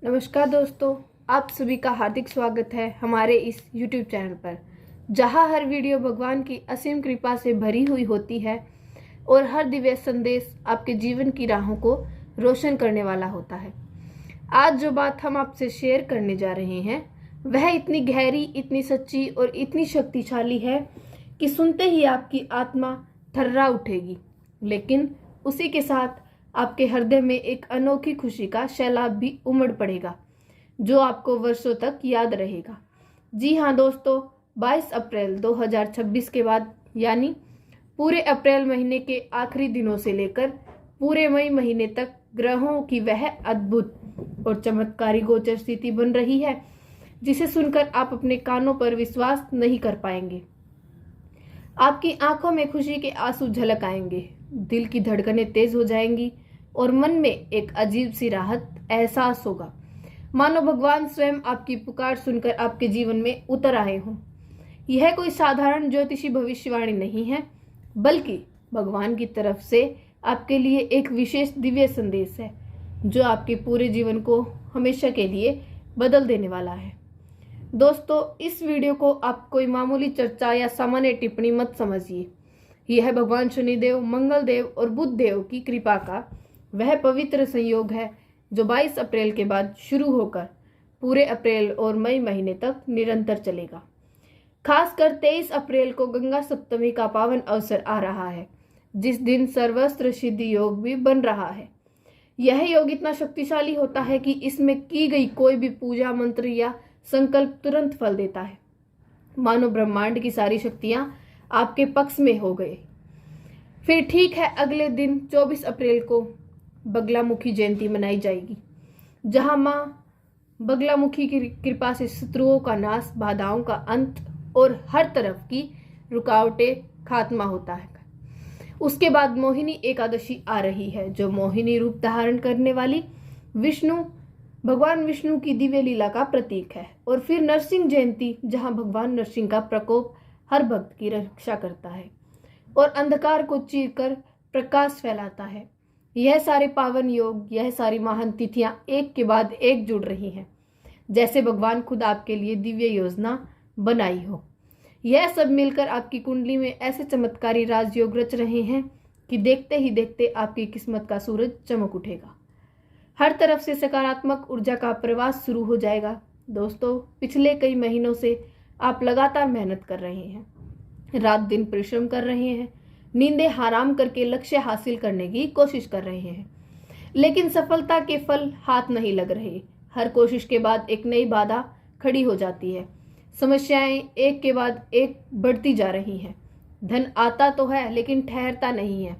नमस्कार दोस्तों, आप सभी का हार्दिक स्वागत है हमारे इस YouTube चैनल पर, जहां हर वीडियो भगवान की असीम कृपा से भरी हुई होती है और हर दिव्य संदेश आपके जीवन की राहों को रोशन करने वाला होता है। आज जो बात हम आपसे शेयर करने जा रहे हैं वह इतनी गहरी, इतनी सच्ची और इतनी शक्तिशाली है कि सुनते ही आपकी आत्मा थर्रा उठेगी, लेकिन उसी के साथ आपके हृदय में एक अनोखी खुशी का सैलाब भी उमड़ पड़ेगा जो आपको वर्षों तक याद रहेगा। जी हाँ दोस्तों, 22 अप्रैल 2026 के बाद यानी पूरे अप्रैल महीने के आखिरी दिनों से लेकर पूरे मई महीने तक ग्रहों की वह अद्भुत और चमत्कारी गोचर स्थिति बन रही है जिसे सुनकर आप अपने कानों पर विश्वास नहीं कर पाएंगे। आपकी आंखों में खुशी के आंसू झलक आएंगे, दिल की धड़कनें तेज हो जाएंगी और मन में एक अजीब सी राहत एहसास होगा, मानो भगवान स्वयं आपकी पुकार सुनकर आपके जीवन में उतर आए हों। यह कोई साधारण ज्योतिषी भविष्यवाणी नहीं है, बल्कि भगवान की तरफ से आपके लिए एक विशेष दिव्य संदेश है जो आपके पूरे जीवन को हमेशा के लिए बदल देने वाला है। दोस्तों, इस वीडियो को आप कोई मामूली चर्चा या सामान्य टिप्पणी मत समझिए। यह भगवान शनिदेव, मंगल देव और बुध देव की कृपा का वह पवित्र संयोग है जो 22 अप्रैल के बाद शुरू होकर पूरे अप्रैल और मई महीने तक निरंतर चलेगा। खासकर 23 अप्रैल को गंगा सप्तमी का पावन अवसर आ रहा है, जिस दिन सर्वस्त्र सिद्धि योग भी बन रहा है। यह योग इतना शक्तिशाली होता है कि इसमें की गई कोई भी पूजा, मंत्र या संकल्प तुरंत फल देता है, मानो ब्रह्मांड की सारी शक्तियां आपके पक्ष में हो गए। फिर ठीक है, अगले दिन 24 अप्रैल को बगलामुखी जयंती मनाई जाएगी, जहां मां बगलामुखी की कृपा से शत्रुओं का नाश, बाधाओं का अंत और हर तरफ की रुकावटें खात्मा होता है। उसके बाद मोहिनी एकादशी आ रही है, जो मोहिनी रूप धारण करने वाली भगवान विष्णु की दिव्य लीला का प्रतीक है। और फिर नरसिंह जयंती, जहां भगवान नरसिंह का प्रकोप हर भक्त की रक्षा करता है और अंधकार को चीरकर प्रकाश फैलाता है। यह सारे पावन योग, यह सारी महान तिथियां एक के बाद एक जुड़ रही हैं, जैसे भगवान खुद आपके लिए दिव्य योजना बनाई हो। यह सब मिलकर आपकी कुंडली में ऐसे चमत्कारी राजयोग रच रहे हैं कि देखते ही देखते आपकी किस्मत का सूरज चमक उठेगा। हर तरफ से सकारात्मक ऊर्जा का प्रवास शुरू हो जाएगा। दोस्तों, पिछले कई महीनों से आप लगातार मेहनत कर रहे हैं, रात दिन परिश्रम कर रहे हैं, नींदें हराम करके लक्ष्य हासिल करने की कोशिश कर रहे हैं, लेकिन सफलता के फल हाथ नहीं लग रहे। हर कोशिश के बाद एक नई बाधा खड़ी हो जाती है, समस्याएं एक के बाद एक बढ़ती जा रही हैं। धन आता तो है लेकिन ठहरता नहीं है,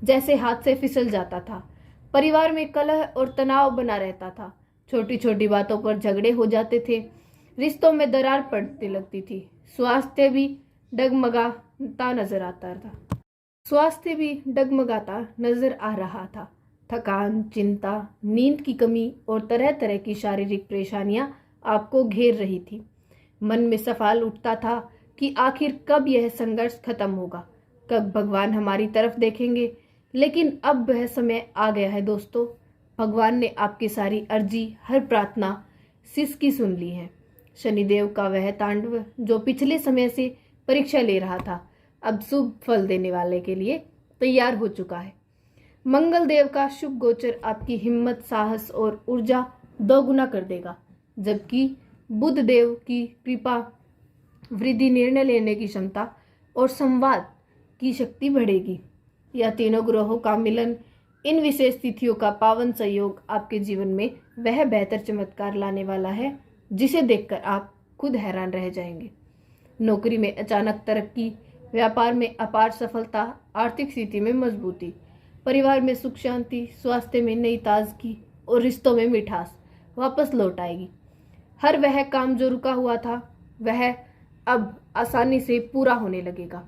जैसे हाथ से फिसल जाता था। परिवार में कलह और तनाव बना रहता था, छोटी छोटी बातों पर झगड़े हो जाते थे, रिश्तों में दरार पड़ने लगती थी, स्वास्थ्य भी डगमगाता नजर आ रहा था। थकान, चिंता, नींद की कमी और तरह तरह की शारीरिक परेशानियां आपको घेर रही थी। मन में सवाल उठता था कि आखिर कब यह संघर्ष खत्म होगा, कब भगवान हमारी तरफ देखेंगे। लेकिन अब वह समय आ गया है दोस्तों। भगवान ने आपकी सारी अर्जी, हर प्रार्थना सिसकी सुन ली है। शनिदेव का वह तांडव जो पिछले समय से परीक्षा ले रहा था, अब शुभ फल देने वाले के लिए तैयार हो चुका है। मंगल देव का शुभ गोचर आपकी हिम्मत, साहस और ऊर्जा दोगुना कर देगा, जबकि बुध देव की कृपा वृद्धि, निर्णय लेने की क्षमता और संवाद की शक्ति बढ़ेगी। यह तीनों ग्रहों का मिलन, इन विशेष तिथियों का पावन संयोग आपके जीवन में वह बेहतर चमत्कार लाने वाला है जिसे देखकर आप खुद हैरान रह जाएंगे। नौकरी में अचानक तरक्की, व्यापार में अपार सफलता, आर्थिक स्थिति में मजबूती, परिवार में सुख शांति, स्वास्थ्य में नई ताजगी और रिश्तों में मिठास वापस लौट आएगी। हर वह काम जो रुका हुआ था वह अब आसानी से पूरा होने लगेगा।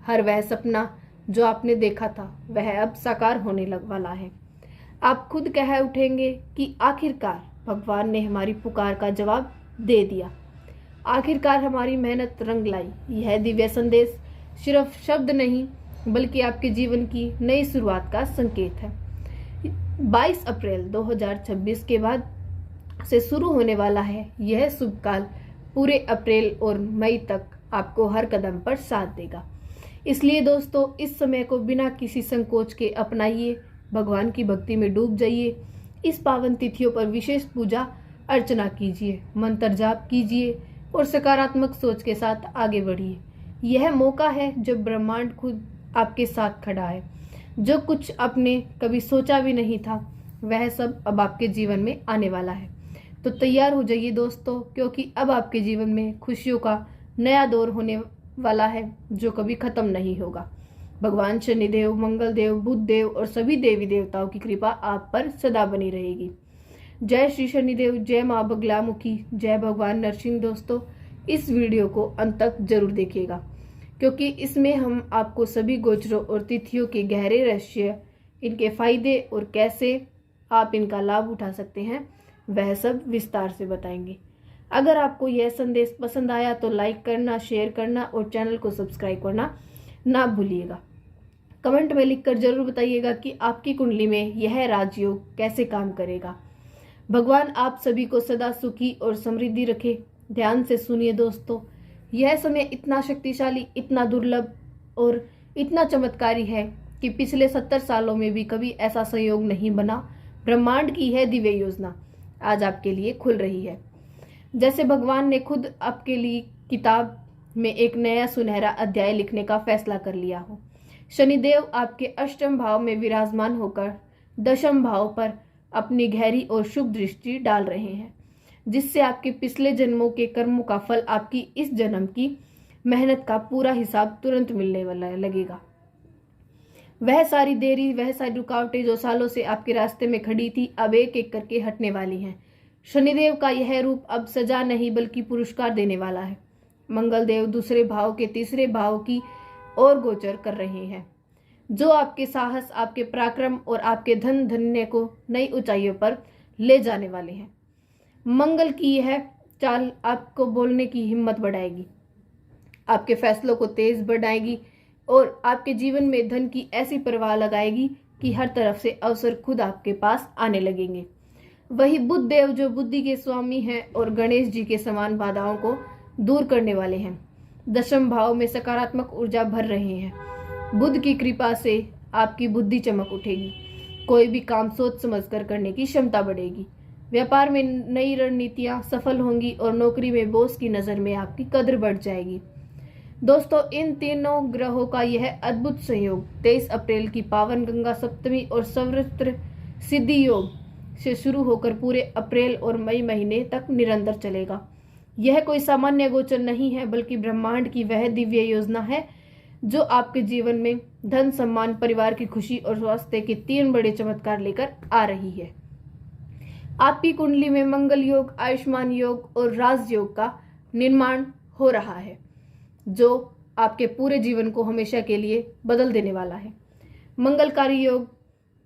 हर वह सपना जो आपने देखा था वह अब साकार होने वाला है। आप खुद कह उठेंगे कि आखिरकार भगवान ने हमारी पुकार का जवाब दे दिया, आखिरकार हमारी मेहनत रंग लाई। यह दिव्य संदेश सिर्फ शब्द नहीं बल्कि आपके जीवन की नई शुरुआत का संकेत है। 22 अप्रैल 2026 के बाद से शुरू होने वाला है यह शुभ काल पूरे अप्रैल और मई तक आपको हर कदम पर साथ देगा। इसलिए दोस्तों इस समय को बिना किसी संकोच के अपनाइए, भगवान की भक्ति में डूब जाइए। इस पावन तिथियों पर विशेष पूजा अर्चना कीजिए, मंत्र जाप कीजिए और सकारात्मक सोच के साथ आगे बढ़िए। यह मौका है जब ब्रह्मांड खुद आपके साथ खड़ा है। जो कुछ आपने कभी सोचा भी नहीं था वह सब अब आपके जीवन में आने वाला है। तो तैयार हो जाइए दोस्तों, क्योंकि अब आपके जीवन में खुशियों का नया दौर होने वाला है जो कभी खत्म नहीं होगा। भगवान शनिदेव, मंगल देव, बुध देव और सभी देवी देवताओं की कृपा आप पर सदा बनी रहेगी। जय श्री शनिदेव, जय माँ बगलामुखी, जय भगवान नरसिंह। दोस्तों इस वीडियो को अंत तक जरूर देखिएगा, क्योंकि इसमें हम आपको सभी गोचरों और तिथियों के गहरे रहस्य, इनके फायदे और कैसे आप इनका लाभ उठा सकते हैं वह सब विस्तार से बताएंगे। अगर आपको यह संदेश पसंद आया तो लाइक करना, शेयर करना और चैनल को सब्सक्राइब करना ना भूलिएगा। कमेंट में लिखकर जरूर बताइएगा कि आपकी कुंडली में यह राजयोग कैसे काम करेगा। भगवान आप सभी को सदा सुखी और समृद्धि रखे। ध्यान से सुनिए दोस्तों, यह समय इतना शक्तिशाली, इतना दुर्लभ और इतना चमत्कारी है कि पिछले 70 सालों में भी कभी ऐसा संयोग नहीं बना। ब्रह्मांड की यह दिव्य योजना आज आपके लिए खुल रही है। जैसे भगवान ने खुद आपके लिए किताब में एक नया सुनहरा अध्याय लिखने का फैसला कर लिया हो। शनिदेव आपके अष्टम भाव में विराजमान होकर दशम भाव पर अपनी गहरी और शुभ दृष्टि डाल रहे हैं, जिससे आपके पिछले जन्मों के कर्मों का फल, आपकी इस जन्म की मेहनत का पूरा हिसाब तुरंत मिलने वाला लगेगा। वह सारी देरी, वह सारी रुकावटें जो सालों से आपके रास्ते में खड़ी थी, अब एक एक करके हटने वाली हैं। शनिदेव का यह रूप अब सजा नहीं बल्कि पुरस्कार देने वाला है। मंगल देव दूसरे भाव के तीसरे भाव की ओर गोचर कर रहे हैं, जो आपके साहस, आपके पराक्रम और आपके धन धन्य को नई ऊंचाइयों पर ले जाने वाले हैं। मंगल की यह चाल आपको बोलने की हिम्मत बढ़ाएगी, आपके फैसलों को तेज बढ़ाएगी और आपके जीवन में धन की ऐसी प्रवाह लगाएगी कि हर तरफ से अवसर खुद आपके पास आने लगेंगे। वही बुध देव जो बुद्धि के स्वामी हैं और गणेश जी के समान बाधाओं को दूर करने वाले हैं, दशम भाव में सकारात्मक ऊर्जा भर रहे हैं। बुध की कृपा से आपकी बुद्धि चमक उठेगी, कोई भी काम सोच समझकर करने की क्षमता बढ़ेगी। व्यापार में नई रणनीतियां सफल होंगी और नौकरी में बॉस की नज़र में आपकी कद्र बढ़ जाएगी। दोस्तों इन तीनों ग्रहों का यह अद्भुत संयोग 23 अप्रैल की पावन गंगा सप्तमी और सर्वत्र सिद्धि योग से शुरू होकर पूरे अप्रैल और मई महीने तक निरंतर चलेगा। यह कोई सामान्य गोचर नहीं है, बल्कि ब्रह्मांड की वह दिव्य योजना है जो आपके जीवन में धन, सम्मान, परिवार की खुशी और स्वास्थ्य के 3 बड़े चमत्कार लेकर आ रही है। आपकी कुंडली में मंगल योग, आयुष्मान योग और राजयोग का निर्माण हो रहा है, जो आपके पूरे जीवन को हमेशा के लिए बदल देने वाला है। मंगलकारी योग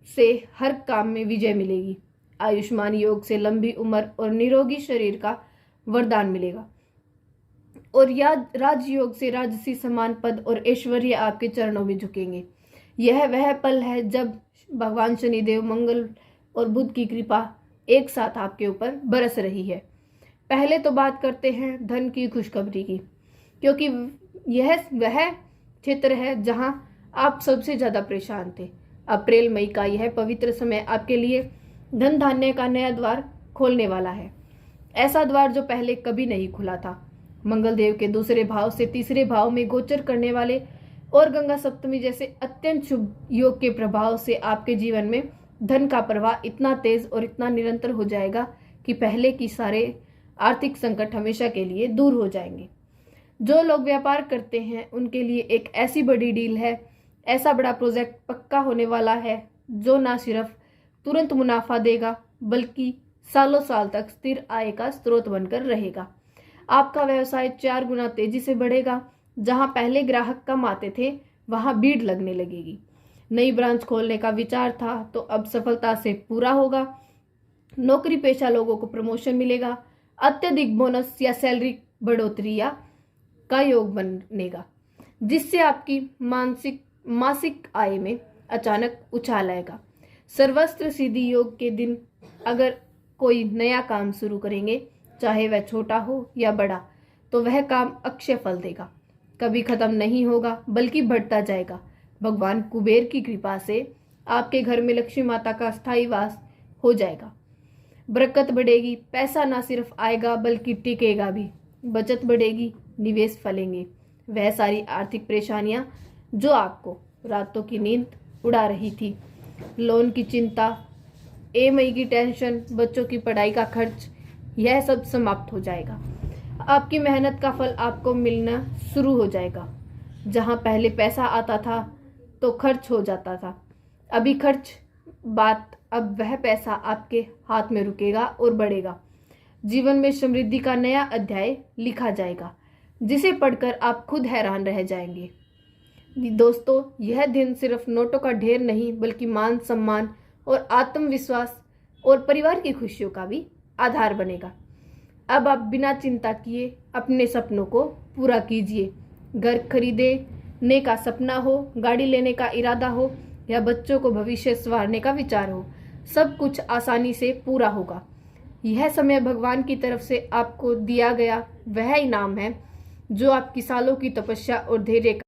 से हर काम में विजय मिलेगी। आयुष्मान योग से लंबी उम्र और निरोगी शरीर का वरदान मिलेगा और राजयोग से राजसी समान पद और ऐश्वर्य आपके चरणों में झुकेंगे। यह वह पल है जब भगवान शनिदेव, मंगल और बुध की कृपा एक साथ आपके ऊपर बरस रही है। पहले तो बात करते हैं धन की खुशखबरी की, क्योंकि यह वह क्षेत्र है जहां आप सबसे ज्यादा परेशान थे। अप्रैल मई का यह पवित्र समय आपके लिए धन धान्य का नया द्वार खोलने वाला है, ऐसा द्वार जो पहले कभी नहीं खुला था। मंगल देव के दूसरे भाव से तीसरे भाव में गोचर करने वाले और गंगा सप्तमी जैसे अत्यंत शुभ योग के प्रभाव से आपके जीवन में धन का प्रवाह इतना तेज और इतना निरंतर हो जाएगा कि पहले की सारे आर्थिक संकट हमेशा के लिए दूर हो जाएंगे। जो लोग व्यापार करते हैं उनके लिए एक ऐसी बड़ी डील है, ऐसा बड़ा प्रोजेक्ट पक्का होने वाला है जो न सिर्फ तुरंत मुनाफा देगा बल्कि सालों साल तक स्थिर आय का स्रोत बनकर रहेगा। आपका व्यवसाय 4 गुना तेजी से बढ़ेगा। जहां पहले ग्राहक कम आते थे वहां भीड़ लगने लगेगी। नई ब्रांच खोलने का विचार था तो अब सफलता से पूरा होगा। नौकरी पेशा लोगों को प्रमोशन मिलेगा। अत्यधिक बोनस या सैलरी बढ़ोतरी का योग बनेगा, जिससे आपकी मासिक आय में अचानक उछाल आएगा। सर्वस्त्र सिद्धि योग के दिन अगर कोई नया काम शुरू करेंगे, चाहे वह छोटा हो या बड़ा, तो वह काम अक्षय फल देगा, कभी खत्म नहीं होगा बल्कि बढ़ता जाएगा। भगवान कुबेर की कृपा से आपके घर में लक्ष्मी माता का स्थायी वास हो जाएगा। बरकत बढ़ेगी, पैसा ना सिर्फ आएगा बल्कि टिकेगा भी। बचत बढ़ेगी, निवेश फलेंगे। वह सारी आर्थिक परेशानियां जो आपको रातों की नींद उड़ा रही थी, लोन की चिंता, EMI की टेंशन, बच्चों की पढ़ाई का खर्च, यह सब समाप्त हो जाएगा। आपकी मेहनत का फल आपको मिलना शुरू हो जाएगा। जहां पहले पैसा आता था तो खर्च हो जाता था, अभी खर्च बात, अब वह पैसा आपके हाथ में रुकेगा और बढ़ेगा। जीवन में समृद्धि का नया अध्याय लिखा जाएगा, जिसे पढ़कर आप खुद हैरान रह जाएंगे। दोस्तों, यह दिन सिर्फ नोटों का ढेर नहीं बल्कि मान सम्मान और आत्मविश्वास और परिवार की खुशियों का भी आधार बनेगा। अब आप बिना चिंता किए अपने सपनों को पूरा कीजिए। घर खरीदने का सपना हो, गाड़ी लेने का इरादा हो या बच्चों को भविष्य संवारने का विचार हो, सब कुछ आसानी से पूरा होगा। यह समय भगवान की तरफ से आपको दिया गया वह इनाम है जो आपकी सालों की तपस्या और धैर्य